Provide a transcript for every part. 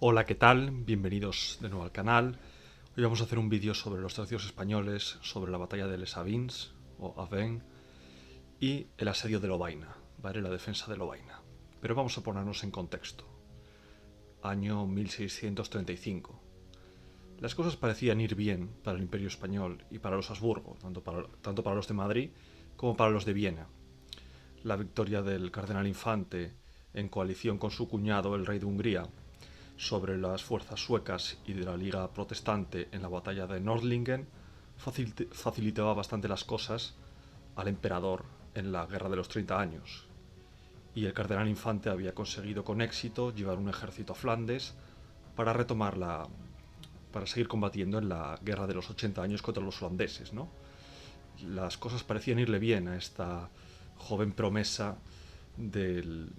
Hola, ¿qué tal? Bienvenidos de nuevo al canal. Hoy vamos a hacer un vídeo sobre los tercios españoles, sobre la batalla de Les Avins, o Aven, y el asedio de Lovaina, ¿vale? La defensa de Lovaina. Pero vamos a ponernos en contexto. Año 1635. Las cosas parecían ir bien para el Imperio Español y para los Habsburgo, tanto para los de Madrid como para los de Viena. La victoria del cardenal Infante, en coalición con su cuñado, el rey de Hungría, sobre las fuerzas suecas y de la Liga Protestante en la batalla de Nordlingen facilitaba bastante las cosas al emperador en la Guerra de los 30 años. Y el cardenal Infante había conseguido con éxito llevar un ejército a Flandes para para seguir combatiendo en la Guerra de los 80 años contra los holandeses, ¿no? Las cosas parecían irle bien a esta joven promesa del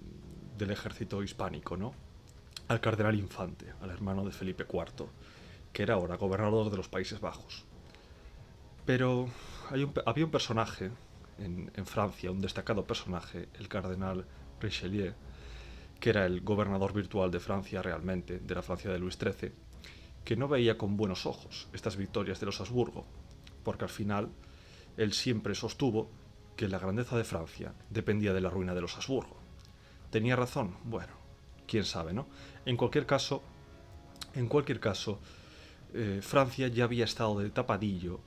ejército hispánico, ¿no? Al cardenal Infante, al hermano de Felipe IV, que era ahora gobernador de los Países Bajos. Pero había un personaje en Francia, un destacado personaje, el cardenal Richelieu, que era el gobernador virtual de Francia realmente, de la Francia de Luis XIII, que no veía con buenos ojos estas victorias de los Habsburgo, porque al final él siempre sostuvo que la grandeza de Francia dependía de la ruina de los Habsburgo. ¿Tenía razón? Bueno, quién sabe, ¿no? En cualquier caso, en cualquier caso, Francia ya había estado de tapadillo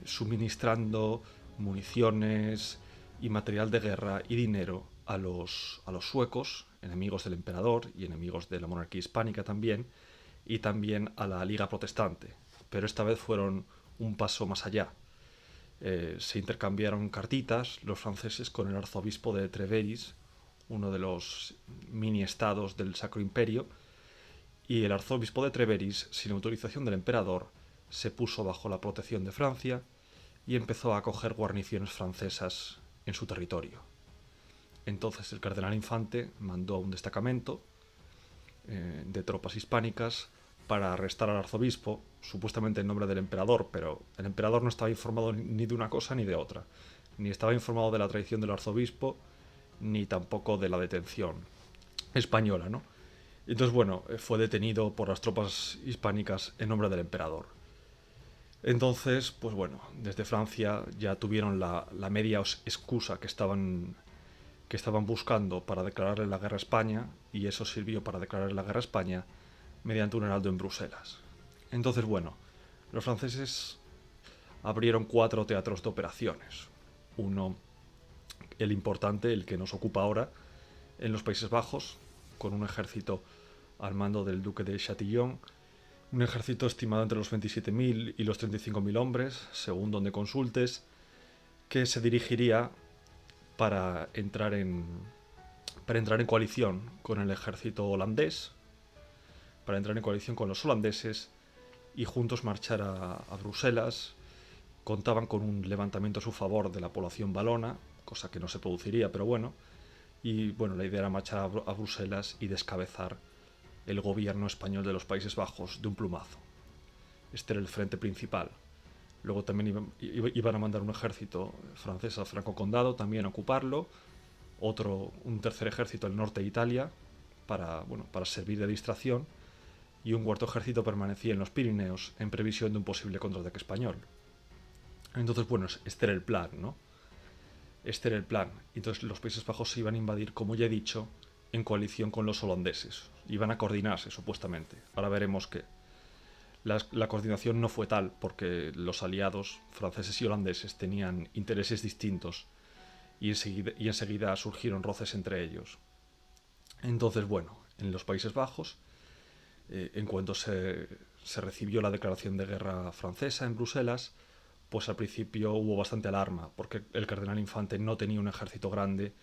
suministrando municiones y material de guerra y dinero a los suecos, enemigos del emperador y enemigos de la monarquía hispánica también, y también a la Liga Protestante. Pero esta vez fueron un paso más allá. Se intercambiaron cartitas los franceses con el arzobispo de Trèveris, uno de los mini estados del Sacro Imperio, y el arzobispo de Trèveris, sin autorización del emperador, se puso bajo la protección de Francia y empezó a acoger guarniciones francesas en su territorio. Entonces el cardenal Infante mandó un destacamento de tropas hispánicas para arrestar al arzobispo, supuestamente en nombre del emperador, pero el emperador no estaba informado ni de una cosa ni de otra. Ni estaba informado de la traición del arzobispo, ni tampoco de la detención española, ¿no? Entonces, bueno, fue detenido por las tropas hispánicas en nombre del emperador. Entonces, pues bueno, desde Francia ya tuvieron la media excusa que estaban buscando para declararle la guerra a España, y eso sirvió para declararle la guerra a España mediante un heraldo en Bruselas. Entonces, bueno, los franceses abrieron 4 teatros de operaciones. Uno, el importante, el que nos ocupa ahora, en los Países Bajos, con un ejército al mando del duque de Chatillon, un ejército estimado entre los 27.000 y los 35.000 hombres, según donde consultes, que se dirigiría para entrar en, para entrar en coalición con el ejército holandés, para entrar en coalición con los holandeses y juntos marchar a Bruselas. Contaban con un levantamiento a su favor de la población valona, cosa que no se produciría, pero bueno. Y bueno, la idea era marchar a Bruselas y descabezar el gobierno español de los Países Bajos de un plumazo. Este era el frente principal. Luego también iban a mandar un ejército francés al Franco Condado también a ocuparlo, un tercer ejército al norte de Italia para servir de distracción, y un cuarto ejército permanecía en los Pirineos en previsión de un posible contraataque español. Entonces, bueno, este era el plan, ¿no? Este era el plan. Entonces los Países Bajos se iban a invadir, como ya he dicho, en coalición con los holandeses. Iban a coordinarse, supuestamente. Ahora veremos que la coordinación no fue tal, porque los aliados franceses y holandeses tenían intereses distintos y enseguida surgieron roces entre ellos. Entonces, bueno, en los Países Bajos, en cuanto se recibió la declaración de guerra francesa en Bruselas, pues al principio hubo bastante alarma, porque el cardenal Infante no tenía un ejército grande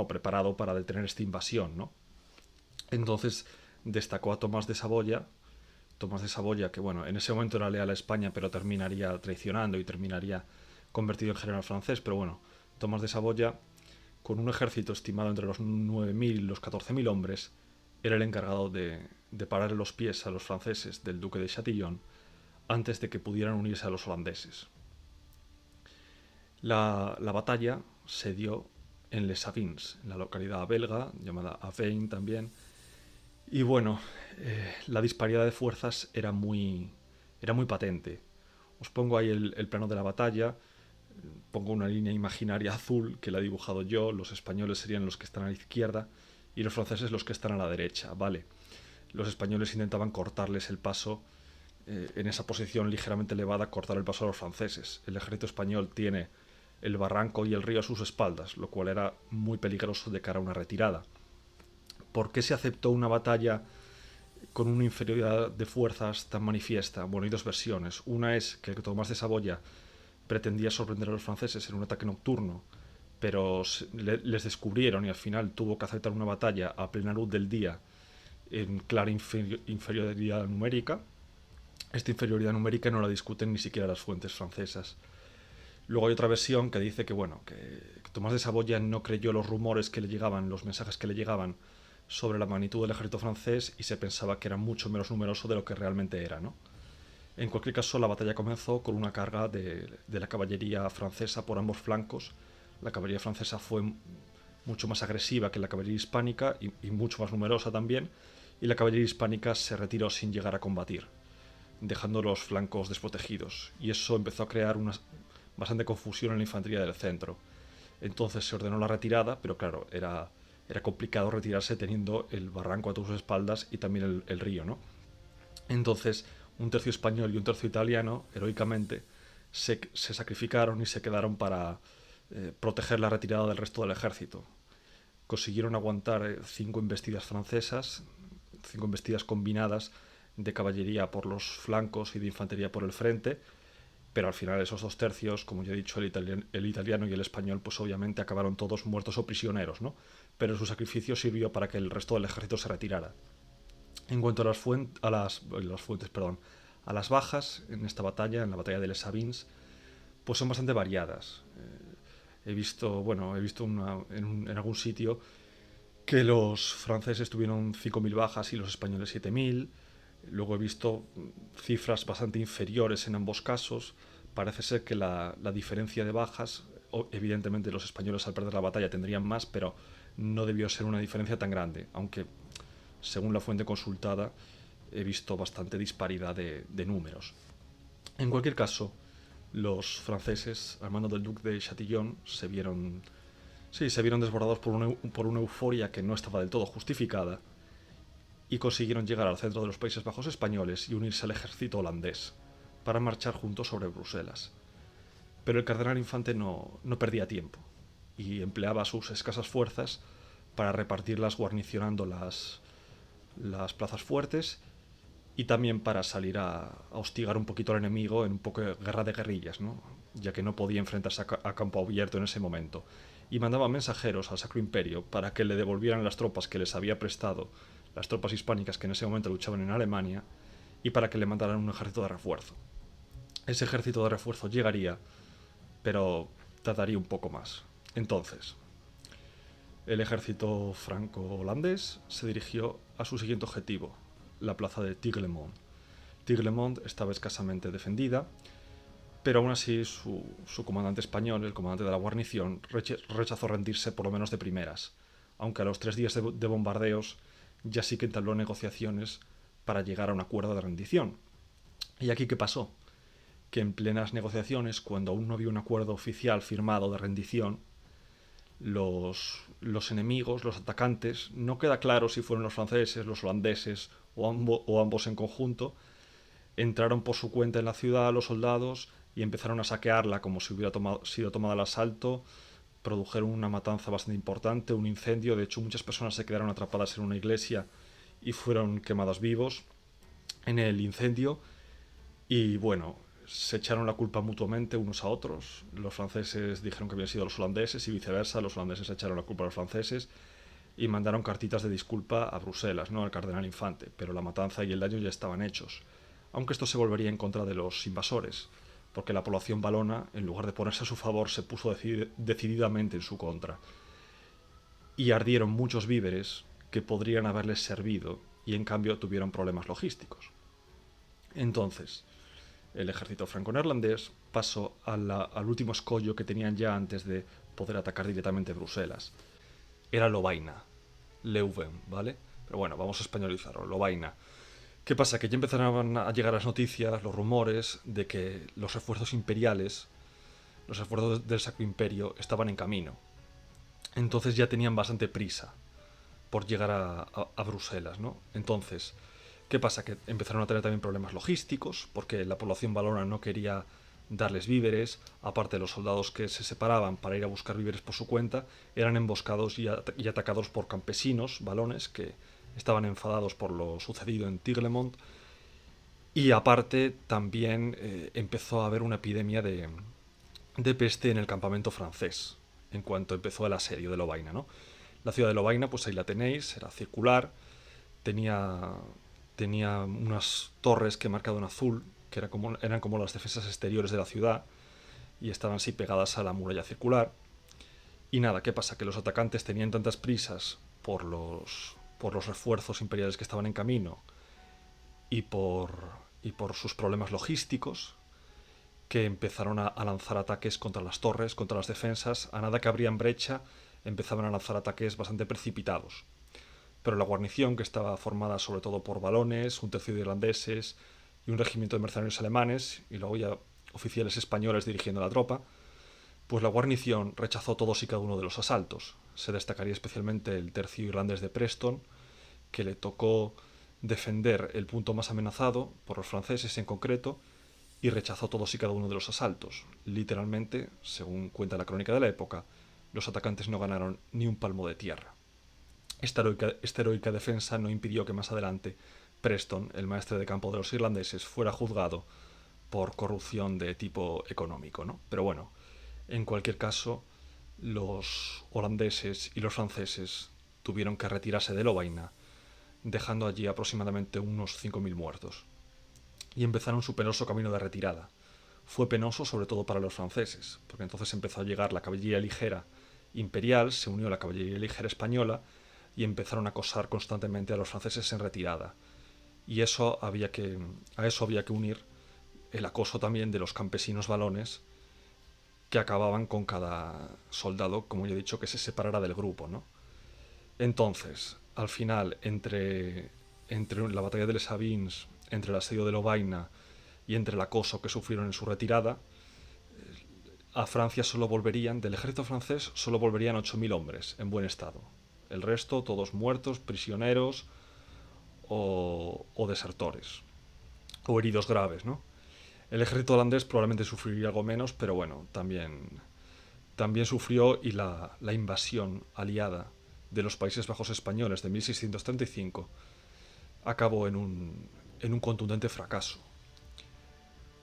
preparado para detener esta invasión, ¿no? Entonces destacó a Tomás de Saboya, que bueno, en ese momento era leal a España, pero terminaría traicionando y terminaría convertido en general francés, pero bueno, Tomás de Saboya, con un ejército estimado entre los 9.000 y los 14.000 hombres, era el encargado de parar los pies a los franceses del duque de Chatillon antes de que pudieran unirse a los holandeses. La batalla se dio en Les Avins, en la localidad belga, llamada Avein también. Y bueno, la disparidad de fuerzas era muy patente. Os pongo ahí el plano de la batalla, pongo una línea imaginaria azul que la he dibujado yo, los españoles serían los que están a la izquierda y los franceses los que están a la derecha, ¿vale? Los españoles intentaban cortarles el paso en esa posición ligeramente elevada, cortar el paso a los franceses. El ejército español tiene el barranco y el río a sus espaldas, lo cual era muy peligroso de cara a una retirada. ¿Por qué se aceptó una batalla con una inferioridad de fuerzas tan manifiesta? Bueno, hay dos versiones. Una es que Tomás de Saboya pretendía sorprender a los franceses en un ataque nocturno, pero les descubrieron y al final tuvo que aceptar una batalla a plena luz del día en clara inferioridad numérica. Esta inferioridad numérica no la discuten ni siquiera las fuentes francesas. Luego hay otra versión que dice que, bueno, que Tomás de Saboya no creyó los rumores que le llegaban, los mensajes que le llegaban sobre la magnitud del ejército francés y se pensaba que era mucho menos numeroso de lo que realmente era, ¿no? En cualquier caso, la batalla comenzó con una carga de la caballería francesa por ambos flancos. La caballería francesa fue mucho más agresiva que la caballería hispánica y mucho más numerosa también, y la caballería hispánica se retiró sin llegar a combatir, dejando los flancos desprotegidos, y eso empezó a crear una bastante confusión en la infantería del centro. Entonces se ordenó la retirada, pero claro, era complicado retirarse teniendo el barranco a tus espaldas y también el río, ¿no? Entonces, un tercio español y un tercio italiano, heroicamente, se sacrificaron y se quedaron para proteger la retirada del resto del ejército. Consiguieron aguantar 5 embestidas francesas, 5 embestidas combinadas de caballería por los flancos y de infantería por el frente, pero al final esos 2 tercios, como ya he dicho, el italiano y el español, pues obviamente acabaron todos muertos o prisioneros, ¿no? Pero su sacrificio sirvió para que el resto del ejército se retirara. En cuanto a las fuentes, perdón, a las bajas en esta batalla, en la batalla de Les Avins, pues son bastante variadas. En algún sitio que los franceses tuvieron 5.000 bajas y los españoles 7.000. Luego he visto cifras bastante inferiores en ambos casos. Parece ser que la diferencia de bajas, evidentemente los españoles al perder la batalla tendrían más, pero no debió ser una diferencia tan grande, aunque según la fuente consultada he visto bastante disparidad de números. En cualquier caso, los franceses, al mando del duque de Chatillon, se vieron desbordados por una euforia que no estaba del todo justificada y consiguieron llegar al centro de los Países Bajos españoles y unirse al ejército holandés para marchar juntos sobre Bruselas. Pero el cardenal Infante no perdía tiempo y empleaba sus escasas fuerzas para repartirlas guarnicionando las plazas fuertes y también para salir a hostigar un poquito al enemigo en un poco de guerra de guerrillas, ¿no? Ya que no podía enfrentarse a campo abierto en ese momento. Y mandaba mensajeros al Sacro Imperio para que le devolvieran las tropas que les había prestado las tropas hispánicas que en ese momento luchaban en Alemania y para que le mandaran un ejército de refuerzo. Ese ejército de refuerzo llegaría, pero tardaría un poco más. Entonces, el ejército franco-holandés se dirigió a su siguiente objetivo, la plaza de Tiglemont. Tiglemont estaba escasamente defendida, pero aún así su comandante español, el comandante de la guarnición, rechazó rendirse por lo menos de primeras, aunque a los 3 días de bombardeos ya sí que entabló negociaciones para llegar a un acuerdo de rendición. ¿Y aquí qué pasó? Que en plenas negociaciones, cuando aún no había un acuerdo oficial firmado de rendición, los enemigos, los atacantes, no queda claro si fueron los franceses, los holandeses o ambos en conjunto, entraron por su cuenta en la ciudad los soldados y empezaron a saquearla como si hubiera sido tomada al asalto. Produjeron una matanza bastante importante, un incendio. De hecho, muchas personas se quedaron atrapadas en una iglesia y fueron quemadas vivos en el incendio. Y bueno, se echaron la culpa mutuamente unos a otros. Los franceses dijeron que habían sido los holandeses y viceversa. Los holandeses echaron la culpa a los franceses y mandaron cartitas de disculpa a Bruselas, no al cardenal Infante. Pero la matanza y el daño ya estaban hechos. Aunque esto se volvería en contra de los invasores, porque la población valona, en lugar de ponerse a su favor, se puso decididamente en su contra. Y ardieron muchos víveres que podrían haberles servido y en cambio tuvieron problemas logísticos. Entonces, el ejército franco-neerlandés pasó al último escollo que tenían ya antes de poder atacar directamente Bruselas. Era Lovaina, Leuven, ¿vale? Pero bueno, vamos a españolizarlo, Lovaina. ¿Qué pasa? Que ya empezaron a llegar las noticias, los rumores de que los refuerzos imperiales, los refuerzos del Sacro Imperio, estaban en camino. Entonces ya tenían bastante prisa por llegar a Bruselas, ¿no? Entonces, ¿qué pasa? Que empezaron a tener también problemas logísticos, porque la población valona no quería darles víveres, aparte de los soldados que se separaban para ir a buscar víveres por su cuenta, eran emboscados y atacados por campesinos valones que estaban enfadados por lo sucedido en Tirlemont, y aparte también empezó a haber una epidemia de peste en el campamento francés, en cuanto empezó el asedio de Lovaina, ¿no? La ciudad de Lovaina, pues ahí la tenéis, era circular, tenía, tenía unas torres que he marcado en azul, que eran como las defensas exteriores de la ciudad, y estaban así pegadas a la muralla circular. Y nada, ¿qué pasa? Que los atacantes tenían tantas prisas por los refuerzos imperiales que estaban en camino y y por sus problemas logísticos, que empezaron a lanzar ataques contra las torres, contra las defensas. A nada que abrían brecha, empezaban a lanzar ataques bastante precipitados. Pero la guarnición, que estaba formada sobre todo por valones, un tercio de irlandeses y un regimiento de mercenarios alemanes, y luego ya oficiales españoles dirigiendo la tropa, pues la guarnición rechazó todos y cada uno de los asaltos. Se destacaría especialmente el tercio irlandés de Preston, que le tocó defender el punto más amenazado por los franceses en concreto, y rechazó todos y cada uno de los asaltos. Literalmente, según cuenta la crónica de la época, los atacantes no ganaron ni un palmo de tierra. Esta heroica defensa no impidió que más adelante Preston, el maestre de campo de los irlandeses, fuera juzgado por corrupción de tipo económico, ¿no? Pero bueno, en cualquier caso, los holandeses y los franceses tuvieron que retirarse de Lovaina, dejando allí aproximadamente unos 5.000 muertos, y empezaron su penoso camino de retirada. Fue penoso sobre todo para los franceses, porque entonces empezó a llegar la caballería ligera imperial, se unió a la caballería ligera española y empezaron a acosar constantemente a los franceses en retirada. Y a eso había que unir el acoso también de los campesinos valones, que acababan con cada soldado, como ya he dicho, que se separara del grupo, ¿no? Entonces, al final, entre la batalla de Les Sabines, entre el asedio de Lovaina y entre el acoso que sufrieron en su retirada, a Francia del ejército francés solo volverían 8.000 hombres en buen estado. El resto, todos muertos, prisioneros o desertores, o heridos graves, ¿no? El ejército holandés probablemente sufriría algo menos, pero bueno, también sufrió, y la invasión aliada de los Países Bajos españoles de 1635 acabó en un contundente fracaso.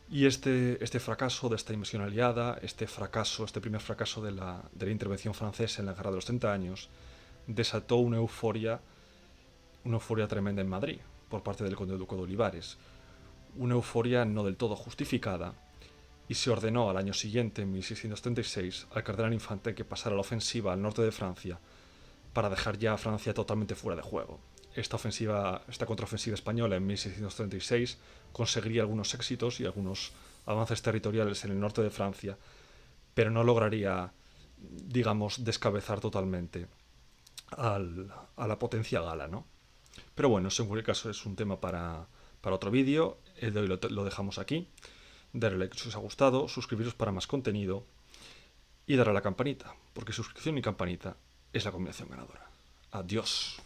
Y este fracaso de esta invasión aliada, este primer fracaso de la intervención francesa en la Guerra de los 30 años, desató una euforia tremenda en Madrid por parte del conde duque de Olivares. Una euforia no del todo justificada, y se ordenó al año siguiente, en 1636, al cardenal Infante que pasara la ofensiva al norte de Francia para dejar ya a Francia totalmente fuera de juego. Esta contraofensiva española en 1636 conseguiría algunos éxitos y algunos avances territoriales en el norte de Francia, pero no lograría, digamos, descabezar totalmente a la potencia gala, ¿no? Pero bueno, en cualquier caso es un tema para otro vídeo. El de hoy lo dejamos aquí. Darle like si os ha gustado, suscribiros para más contenido y darle a la campanita, porque suscripción y campanita es la combinación ganadora. Adiós.